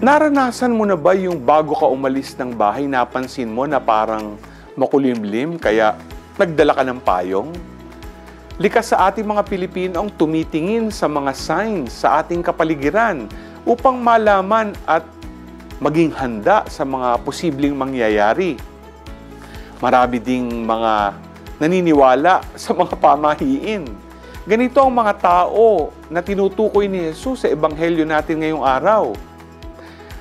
Naranasan mo na ba yung bago ka umalis ng bahay, napansin mo na parang makulimlim kaya nagdala ka ng payong? Likas sa ating mga Pilipino ang tumitingin sa mga signs sa ating kapaligiran upang malaman at maging handa sa mga posibleng mangyayari. Marami ding mga naniniwala sa mga pamahiin. Ganito ang mga tao na tinutukoy ni Jesus sa Ebanghelyo natin ngayong araw.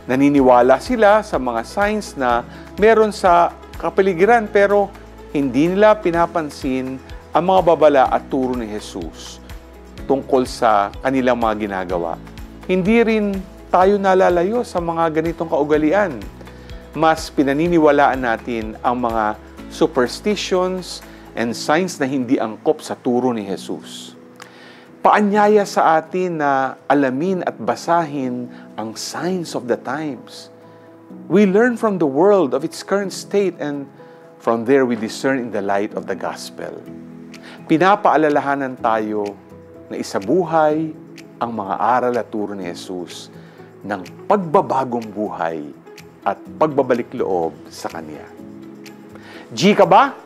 Naniniwala sila sa mga signs na meron sa kapaligiran pero hindi nila pinapansin ang mga babala at turo ni Jesus tungkol sa kanilang mga ginagawa. Hindi rin tayo nalalayo sa mga ganitong kaugalian. Mas pinaniniwalaan natin ang mga superstitions and signs na hindi angkop sa turo ni Jesus. Paanyaya sa atin na alamin at basahin ang signs of the times. We learn from the world of its current state and from there we discern in the light of the gospel. Pinapaalalahanan tayo na isabuhay ang mga aral at turo ni Jesus ng pagbabagong buhay at pagbabalik loob sa Kanya. G ka ba?